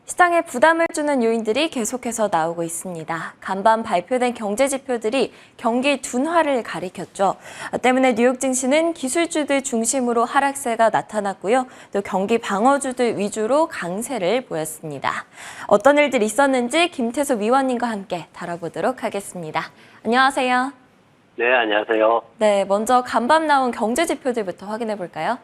시장에 부담을 주는 요인들이 계속해서 나오고 있습니다. 간밤 발표된 경제 지표들이 경기 둔화를 가리켰죠. 때문에 뉴욕 증시는 기술주들 중심으로 하락세가 나타났고요. 또 경기 방어주들 위주로 강세를 보였습니다. 어떤 일들이 있었는지 김태수 위원님과 함께 다뤄보도록 하겠습니다. 안녕하세요. 네, 안녕하세요. 네, 먼저 간밤 나온 경제 지표들부터 확인해 볼까요?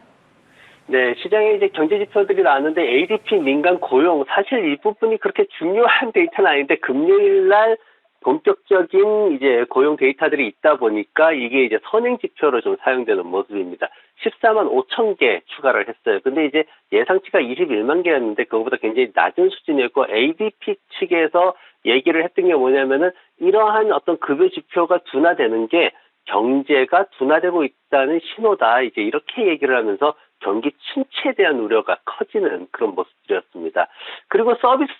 네, 시장에 이제 경제 지표들이 나왔는데 ADP 민간 고용 사실 이 부분이 그렇게 중요한 데이터는 아닌데 금요일 날 본격적인 이제 고용 데이터들이 있다 보니까 이게 이제 선행 지표로 좀 사용되는 모습입니다. 14만 5천 개 추가를 했어요. 근데 이제 예상치가 21만 개였는데 그거보다 굉장히 낮은 수준이었고 ADP 측에서 얘기를 했던 게 뭐냐면은 이러한 어떤 급여 지표가 둔화되는 게 경제가 둔화되고 있다는 신호다. 이제 이렇게 얘기를 하면서 경기 침체에 대한 우려가 커지는 그런 모습들이었습니다. 그리고 서비스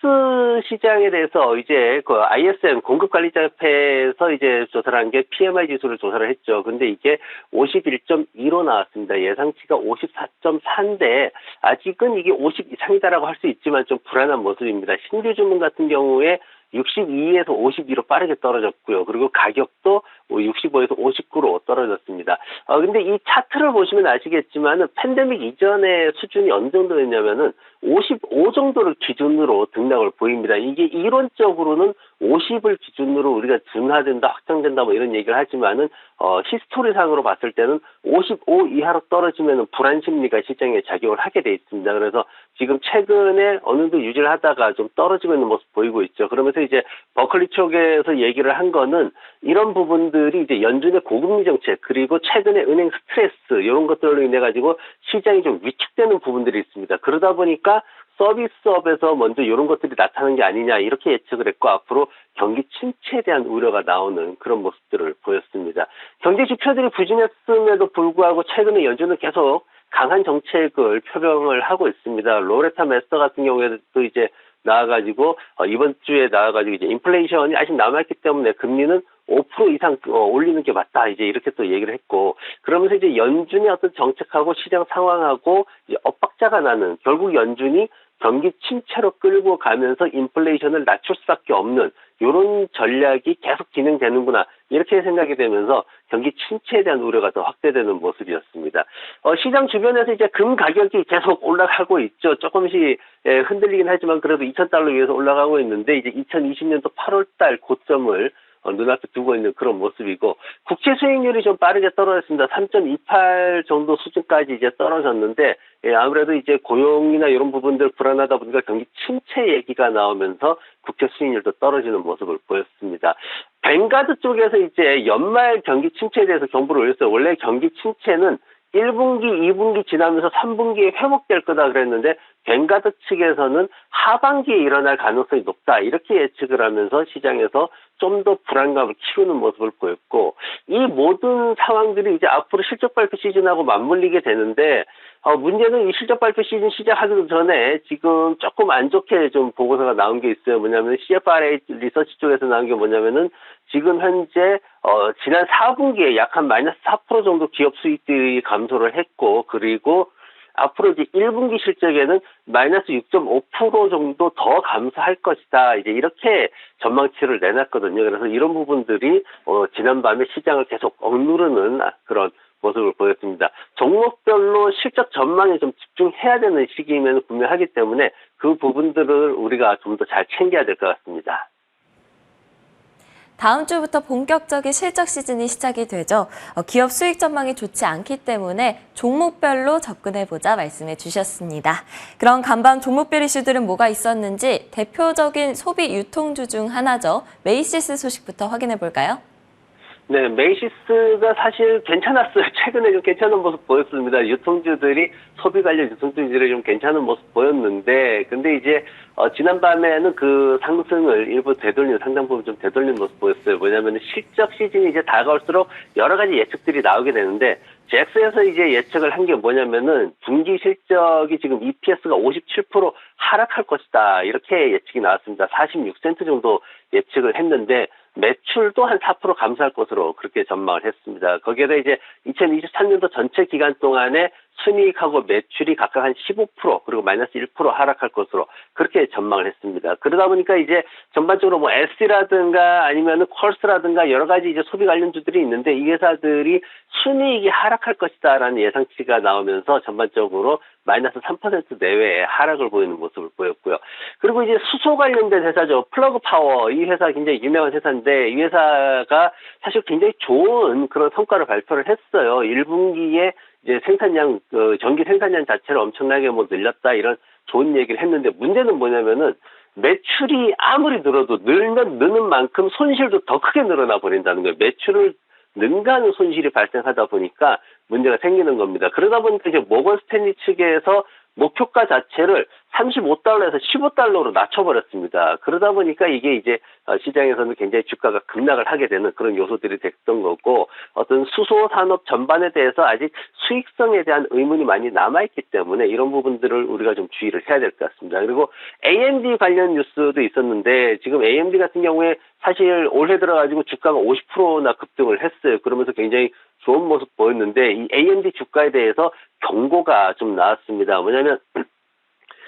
시장에 대해서 이제 그 ISM 공급관리자협회에서 이제 조사를 한 게 PMI 지수를 조사를 했죠. 근데 이게 51.2로 나왔습니다. 예상치가 54.4인데 아직은 이게 50 이상이다라고 할 수 있지만 좀 불안한 모습입니다. 신규 주문 같은 경우에 62에서 52로 빠르게 떨어졌고요. 그리고 가격도 65에서 59로 떨어졌습니다. 근데 이 차트를 보시면 아시겠지만은 팬데믹 이전의 수준이 어느 정도였냐면은 55 정도를 기준으로 등락을 보입니다. 이게 이론적으로는 50을 기준으로 우리가 둔화된다, 확장된다 뭐 이런 얘기를 하지만은 히스토리상으로 봤을 때는 55 이하로 떨어지면은 불안 심리가 시장에 작용을 하게 돼 있습니다. 그래서 지금 최근에 어느 정도 유지를 하다가 좀 떨어지고 있는 모습 보이고 있죠. 그러면서 이제 버클리 쪽에서 얘기를 한 거는 이런 부분들이 이제 연준의 고금리 정책 그리고 최근에 은행 스트레스 이런 것들로 인해 가지고 시장이 좀 위축되는 부분들이 있습니다. 그러다 보니까 서비스업에서 먼저 이런 것들이 나타나는 게 아니냐 이렇게 예측을 했고 앞으로 경기 침체에 대한 우려가 나오는 그런 모습들을 보였습니다. 경제 지표들이 부진했음에도 불구하고 최근에 연준은 계속 강한 정책을 표명을 하고 있습니다. 로레타 메스터 같은 경우에도 이제 나와가지고 이번 주에 나와가지고 이제 인플레이션이 아직 남아있기 때문에 금리는 5% 이상 올리는 게 맞다 이제 이렇게 또 얘기를 했고 그러면서 이제 연준의 어떤 정책하고 시장 상황하고 이제 엇박자가 나는 결국 연준이 경기 침체로 끌고 가면서 인플레이션을 낮출 수밖에 없는 이런 전략이 계속 진행되는구나 이렇게 생각이 되면서 경기 침체에 대한 우려가 더 확대되는 모습이었습니다. 시장 주변에서 이제 금 가격이 계속 올라가고 있죠. 조금씩 흔들리긴 하지만 그래도 2,000달러 위에서 올라가고 있는데 이제 2020년도 8월달 고점을 눈앞에 두고 있는 그런 모습이고 국채 수익률이 좀 빠르게 떨어졌습니다. 3.28 정도 수준까지 이제 떨어졌는데 아무래도 이제 고용이나 이런 부분들 불안하다 보니까 경기 침체 얘기가 나오면서 국채 수익률도 떨어지는 모습을 보였습니다. 뱅가드 쪽에서 이제 연말 경기 침체에 대해서 경보를 올렸어요. 원래 경기 침체는 1분기, 2분기 지나면서 3분기에 회복될 거다 그랬는데 뱅가드 측에서는 하반기에 일어날 가능성이 높다 이렇게 예측을 하면서 시장에서 좀 더 불안감을 키우는 모습을 보였고 이 모든 상황들이 이제 앞으로 실적 발표 시즌하고 맞물리게 되는데 문제는 이 실적 발표 시즌 시작하기도 전에 지금 조금 안 좋게 좀 보고서가 나온 게 있어요. 뭐냐면 CFRA 리서치 쪽에서 나온 게 뭐냐면은 지금 현재 지난 4분기에 약 한 마이너스 4% 정도 기업 수익들이 감소를 했고 그리고 앞으로 이제 1분기 실적에는 마이너스 6.5% 정도 더 감소할 것이다. 이제 이렇게 전망치를 내놨거든요. 그래서 이런 부분들이 지난밤에 시장을 계속 억누르는 그런 모습을 보였습니다. 종목별로 실적 전망에 좀 집중해야 되는 시기임에는 분명하기 때문에 그 부분들을 우리가 좀 더 잘 챙겨야 될 것 같습니다. 다음 주부터 본격적인 실적 시즌이 시작이 되죠. 기업 수익 전망이 좋지 않기 때문에 종목별로 접근해보자 말씀해 주셨습니다. 그럼 간밤 종목별 이슈들은 뭐가 있었는지 대표적인 소비 유통주 중 하나죠. 메이시스 소식부터 확인해 볼까요? 네, 메이시스가 사실 괜찮았어요. 최근에 좀 괜찮은 모습 보였습니다. 유통주들이 소비 관련 유통주들이 좀 괜찮은 모습 보였는데, 근데 이제 지난밤에는 그 상승을 일부 되돌리는 상당 부분 좀 되돌리는 모습 보였어요. 뭐냐면 실적 시즌이 이제 다가올수록 여러 가지 예측들이 나오게 되는데, 잭스에서 이제 예측을 한 게 뭐냐면은 분기 실적이 지금 EPS가 57% 하락할 것이다. 이렇게 예측이 나왔습니다. 46센트 정도 예측을 했는데 매출도 한 4% 감소할 것으로 그렇게 전망을 했습니다. 거기에다 이제 2023년도 전체 기간 동안에 순이익하고 매출이 각각 한 15% 그리고 마이너스 1% 하락할 것으로 그렇게 전망을 했습니다. 그러다 보니까 이제 전반적으로 뭐 S라든가 아니면은 퀄스라든가 여러 가지 이제 소비 관련주들이 있는데 이 회사들이 순이익이 하락할 것이다라는 예상치가 나오면서 전반적으로 마이너스 3% 내외의 하락을 보이는 모습을 보였고요. 그리고 이제 수소 관련된 회사죠. 플러그 파워. 이 회사 굉장히 유명한 회사인데 이 회사가 사실 굉장히 좋은 그런 성과를 발표를 했어요. 1분기에 이제 생산량, 전기 생산량 자체를 엄청나게 뭐 늘렸다 이런 좋은 얘기를 했는데 문제는 뭐냐면은 매출이 아무리 늘어도 늘면 느는 만큼 손실도 더 크게 늘어나 버린다는 거예요. 매출을 능가하는 손실이 발생하다 보니까 문제가 생기는 겁니다. 그러다 보니까 이제 모건 스탠리 측에서 목표가 자체를 35달러에서 15달러로 낮춰버렸습니다. 그러다 보니까 이게 이제 시장에서는 굉장히 주가가 급락을 하게 되는 그런 요소들이 됐던 거고 어떤 수소 산업 전반에 대해서 아직 수익성에 대한 의문이 많이 남아있기 때문에 이런 부분들을 우리가 좀 주의를 해야 될 것 같습니다. 그리고 AMD 관련 뉴스도 있었는데 지금 AMD 같은 경우에 사실 올해 들어가지고 주가가 50%나 급등을 했어요. 그러면서 굉장히 좋은 모습 보였는데 이 AMD 주가에 대해서 경고가 좀 나왔습니다. 뭐냐면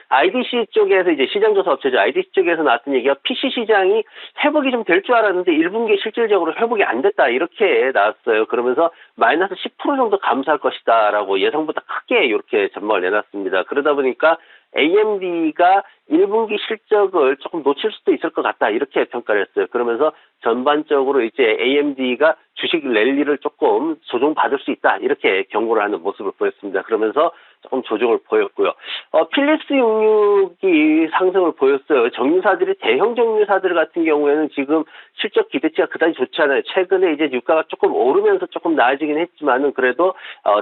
IDC 쪽에서 이제 시장조사 업체죠. IDC 쪽에서 나왔던 얘기가 PC 시장이 회복이 좀 될 줄 알았는데 1분기에 실질적으로 회복이 안 됐다 이렇게 나왔어요. 그러면서 마이너스 10% 정도 감소할 것이다라고 예상보다 크게 이렇게 전망을 내놨습니다. 그러다 보니까 AMD가 1분기 실적을 조금 놓칠 수도 있을 것 같다 이렇게 평가를 했어요. 그러면서 전반적으로 이제 AMD가 주식 랠리를 조금 조정받을 수 있다 이렇게 경고를 하는 모습을 보였습니다. 그러면서 조금 조정을 보였고요. 필립스 66이 상승을 보였어요. 정유사들이 대형 정유사들 같은 경우에는 지금 실적 기대치가 그다지 좋지 않아요. 최근에 이제 유가가 조금 오르면서 조금 나아지긴 했지만은 그래도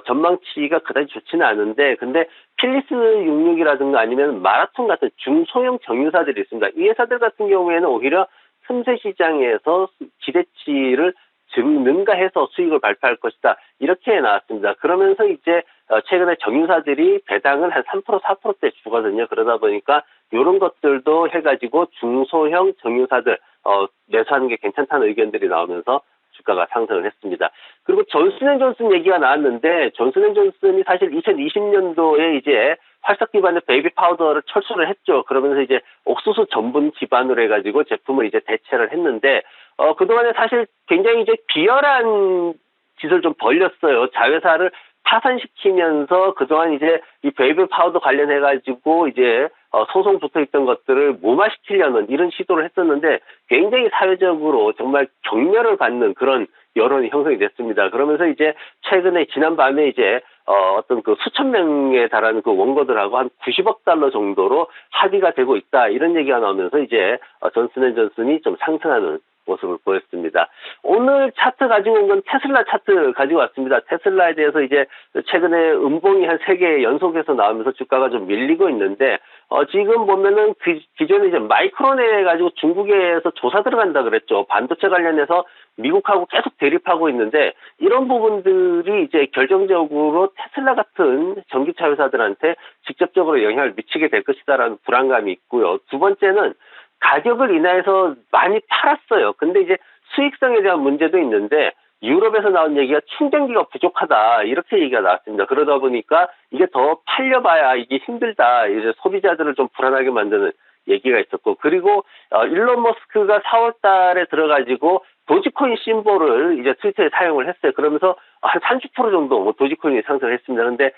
전망치가 그다지 좋지는 않은데 근데 필립스 66이라든가 아니면 마라톤 같은 중소형 정유사들이 있습니다. 이 회사들 같은 경우에는 오히려 틈새 시장에서 기대치를 능가해서 수익을 발표할 것이다. 이렇게 나왔습니다. 그러면서 이제 최근에 정유사들이 배당을 한 3%, 4%대 주거든요. 그러다 보니까 이런 것들도 해가지고 중소형 정유사들 매수하는 게 괜찮다는 의견들이 나오면서 주가가 상승을 했습니다. 그리고 존슨앤존슨 얘기가 나왔는데 존슨앤존슨이 사실 2020년도에 이제 활석 기반의 베이비 파우더를 철수를 했죠. 그러면서 이제 옥수수 전분 기반으로 해가지고 제품을 이제 대체를 했는데 그동안에 사실 굉장히 이제 비열한 짓을 좀 벌렸어요. 자회사를 파산시키면서 그동안 이제 이 베이비 파우더 관련해가지고 이제 소송 붙어 있던 것들을 무마시키려는 이런 시도를 했었는데 굉장히 사회적으로 정말 경멸을 받는 그런 여론이 형성이 됐습니다. 그러면서 이제 최근에 지난밤에 이제 어떤 그 수천 명에 달하는 그 원고들하고 한 90억 달러 정도로 합의가 되고 있다 이런 얘기가 나오면서 이제 존슨앤존슨이 좀 상승하는 모습을 보였습니다. 오늘 차트 가지고 온 건 테슬라 차트 가지고 왔습니다. 테슬라에 대해서 이제 최근에 음봉이 한 3개 연속해서 나오면서 주가가 좀 밀리고 있는데 지금 보면은 기존에 이제 마이크론에 가지고 중국에서 조사 들어간다 그랬죠. 반도체 관련해서 미국하고 계속 대립하고 있는데 이런 부분들이 이제 결정적으로 테슬라 같은 전기차 회사들한테 직접적으로 영향을 미치게 될 것이다라는 불안감이 있고요. 두 번째는 가격을 인하해서 많이 팔았어요. 근데 이제 수익성에 대한 문제도 있는데 유럽에서 나온 얘기가 충전기가 부족하다 이렇게 얘기가 나왔습니다. 그러다 보니까 이게 더 팔려봐야 이게 힘들다. 이제 소비자들을 좀 불안하게 만드는 얘기가 있었고 그리고 일론 머스크가 4월 달에 들어가지고 도지코인 심볼을 이제 트위터에 사용을 했어요. 그러면서 한 30% 정도 뭐 도지코인이 상승했습니다. 그런데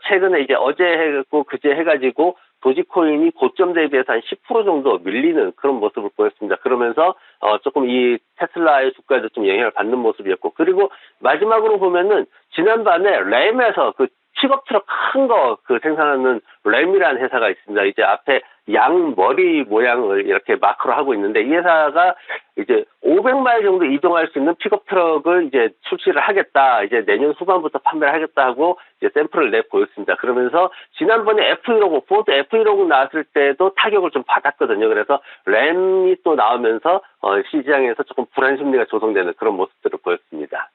최근에 이제 어제 해고 그제 해가지고 도지코인이 고점 대비해서 한 10% 정도 밀리는 그런 모습을 보였습니다. 그러면서 조금 이 테슬라의 주가에도 좀 영향을 받는 모습이었고 그리고 마지막으로 보면은 지난밤에 램에서 그 픽업 트럭 큰 거 그 생산하는 램이라는 회사가 있습니다. 이제 앞에 양 머리 모양을 이렇게 마크로 하고 있는데 이 회사가 이제 500마일 정도 이동할 수 있는 픽업 트럭을 이제 출시를 하겠다. 이제 내년 후반부터 판매를 하겠다 하고 이제 샘플을 내 보였습니다. 그러면서 지난번에 F150, 포드 F150 나왔을 때도 타격을 좀 받았거든요. 그래서 램이 또 나오면서 시장에서 조금 불안 심리가 조성되는 그런 모습들을 보였습니다.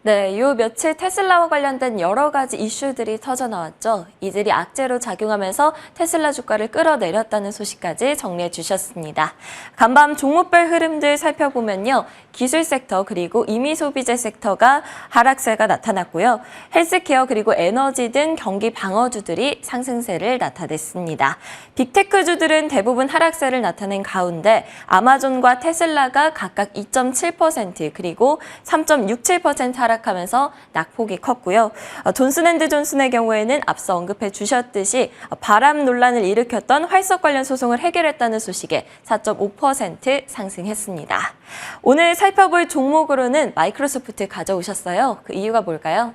네, 요 며칠 테슬라와 관련된 여러 가지 이슈들이 터져 나왔죠. 이들이 악재로 작용하면서 테슬라 주가를 끌어내렸다는 소식까지 정리해 주셨습니다. 간밤 종목별 흐름들 살펴보면요. 기술 섹터 그리고 임의 소비재 섹터가 하락세가 나타났고요. 헬스케어 그리고 에너지 등 경기 방어주들이 상승세를 나타냈습니다. 빅테크주들은 대부분 하락세를 나타낸 가운데 아마존과 테슬라가 각각 2.7% 그리고 3.67% 하락하면서 낙폭이 컸고요. 존슨앤드존슨의 경우에는 앞서 언급해 주셨듯이 바람 논란을 일으켰던 활석 관련 소송을 해결했다는 소식에 4.5% 상승했습니다. 오늘 살펴볼 종목으로는 마이크로소프트 가져오셨어요. 그 이유가 뭘까요?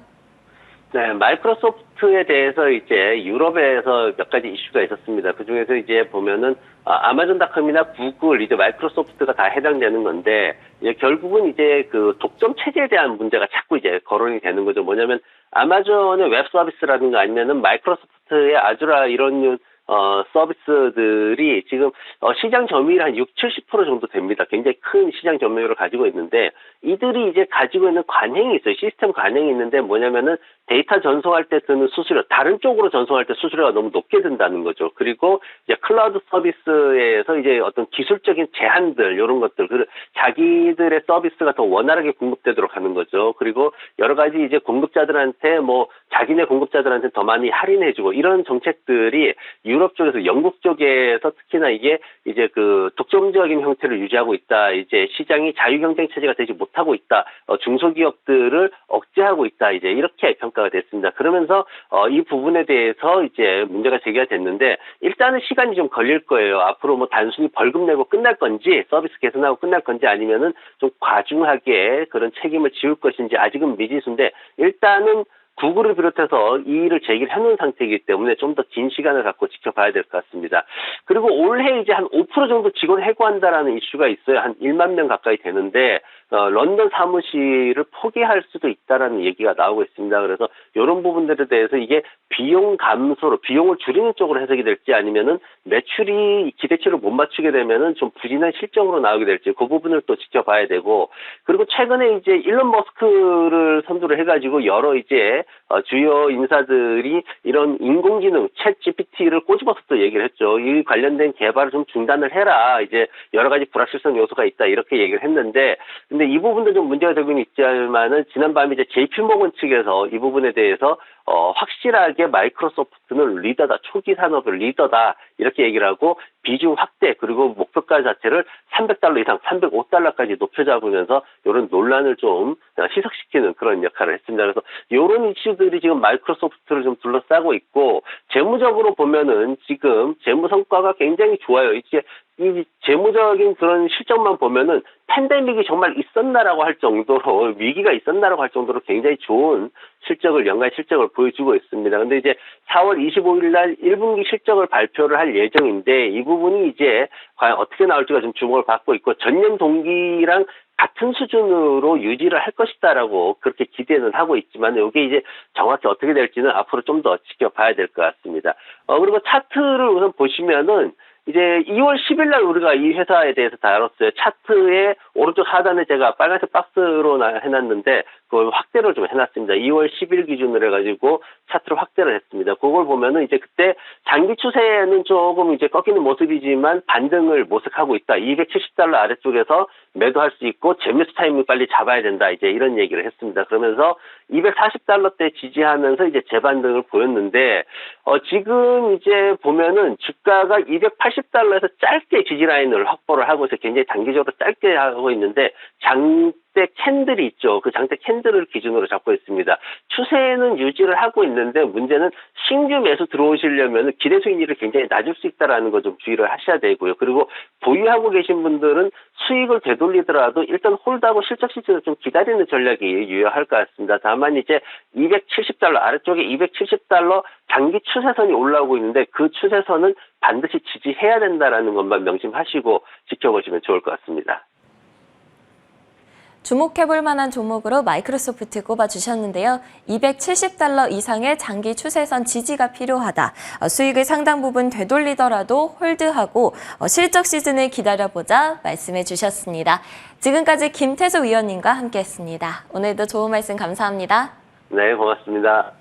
네, 마이크로소프트에 대해서 이제 유럽에서 몇 가지 이슈가 있었습니다. 그 중에서 이제 보면은 아마존닷컴이나 구글, 이제 마이크로소프트가 다 해당되는 건데, 이제 결국은 이제 그 독점 체제에 대한 문제가 자꾸 이제 거론이 되는 거죠. 뭐냐면 아마존의 웹 서비스라든가 아니면은 마이크로소프트의 아주라 이런 서비스들이 지금 시장 점유율 한 60-70% 정도 됩니다. 굉장히 큰 시장 점유율을 가지고 있는데 이들이 이제 가지고 있는 관행이 있어요. 시스템 관행이 있는데 뭐냐면은 데이터 전송할 때 드는 수수료, 다른 쪽으로 전송할 때 수수료가 너무 높게 든다는 거죠. 그리고 이제 클라우드 서비스에서 이제 어떤 기술적인 제한들 이런 것들, 자기들의 서비스가 더 원활하게 공급되도록 하는 거죠. 그리고 여러 가지 이제 공급자들한테 뭐 자기네 공급자들한테 더 많이 할인해주고 이런 정책들이 유럽 쪽에서 영국 쪽에서 특히나 이게 이제 그 독점적인 형태를 유지하고 있다. 이제 시장이 자유 경쟁 체제가 되지 못하고 있다. 중소기업들을 억제하고 있다. 이제 이렇게 평가가 됐습니다. 그러면서 이 부분에 대해서 이제 문제가 제기가 됐는데 일단은 시간이 좀 걸릴 거예요. 앞으로 뭐 단순히 벌금 내고 끝날 건지 서비스 개선하고 끝날 건지 아니면은 좀 과중하게 그런 책임을 지울 것인지 아직은 미지수인데 일단은 구글을 비롯해서 이 일을 제기를 해놓은 상태이기 때문에 좀 더 긴 시간을 갖고 지켜봐야 될 것 같습니다. 그리고 올해 이제 한 5% 정도 직원 해고한다라는 이슈가 있어요. 한 1만 명 가까이 되는데 런던 사무실을 포기할 수도 있다라는 얘기가 나오고 있습니다. 그래서 이런 부분들에 대해서 이게 비용 감소로 비용을 줄이는 쪽으로 해석이 될지 아니면은 매출이 기대치를 못 맞추게 되면은 좀 부진한 실적으로 나오게 될지 그 부분을 또 지켜봐야 되고 그리고 최근에 이제 일론 머스크를 선두를 해가지고 여러 이제 주요 인사들이 이런 인공지능 챗 GPT를 꼬집어서 또 얘기를 했죠. 이 관련된 개발을 좀 중단을 해라. 이제 여러 가지 불확실성 요소가 있다 이렇게 얘기를 했는데 근데 이 부분도 좀 문제가 되고는 있지만은 지난밤에 이제 JP모건 측에서 이 부분에 대해서 확실하게 마이크로소프트는 리더다, 초기 산업의 리더다 이렇게 얘기를 하고 비중 확대 그리고 목표가 자체를 $300 이상, $305까지 높여잡으면서 이런 논란을 좀 희석시키는 그런 역할을 했습니다. 그래서 이런 이슈들이 지금 마이크로소프트를 좀 둘러싸고 있고 재무적으로 보면은 지금 재무 성과가 굉장히 좋아요. 이제 이 재무적인 그런 실적만 보면은 팬데믹이 정말 있었나라고 할 정도로 위기가 있었나라고 할 정도로 굉장히 좋은 실적을 연간 실적을 보여주고 있습니다. 근데 이제 4월 25일 날 1분기 실적을 발표를 할 예정인데 이 부분이 이제 과연 어떻게 나올지가 좀 주목을 받고 있고 전년 동기랑 같은 수준으로 유지를 할 것이다라고 그렇게 기대는 하고 있지만 이게 이제 정확히 어떻게 될지는 앞으로 좀 더 지켜봐야 될 것 같습니다. 그리고 차트를 우선 보시면은 이제 2월 10일 날 우리가 이 회사에 대해서 다뤘어요. 차트의 오른쪽 하단에 제가 빨간색 박스로 해놨는데 그걸 확대를 좀 해놨습니다. 2월 10일 기준으로 해가지고 차트를 확대를 했습니다. 그걸 보면은 이제 그때 장기 추세는 조금 이제 꺾이는 모습이지만 반등을 모색하고 있다. $270 아래쪽에서 매도할 수 있고 재매수 타이밍 빨리 잡아야 된다. 이제 이런 얘기를 했습니다. 그러면서 $240대 지지하면서 이제 재반등을 보였는데 지금 이제 보면은 주가가 $280에서 짧게 지지 라인을 확보를 하고 있어서 굉장히 단기적으로 짧게 하고 있는데 장대 캔들이 있죠. 그 장대 캔들을 기준으로 잡고 있습니다. 추세는 유지를 하고 있는데 문제는 신규 매수 들어오시려면 기대 수익률이 굉장히 낮을 수 있다는 거 좀 주의를 하셔야 되고요. 그리고 보유하고 계신 분들은 수익을 되돌리더라도 일단 홀드하고 실적 시즌을 좀 기다리는 전략이 유효할 것 같습니다. 다만 이제 $270 아래쪽에 $270 장기 추세선이 올라오고 있는데 그 추세선은 반드시 지지해야 된다라는 것만 명심하시고 지켜보시면 좋을 것 같습니다. 주목해볼 만한 종목으로 마이크로소프트 꼽아주셨는데요. $270 이상의 장기 추세선 지지가 필요하다. 수익을 상당 부분 되돌리더라도 홀드하고 실적 시즌을 기다려보자 말씀해 주셨습니다. 지금까지 김태수 위원님과 함께했습니다. 오늘도 좋은 말씀 감사합니다. 네, 고맙습니다.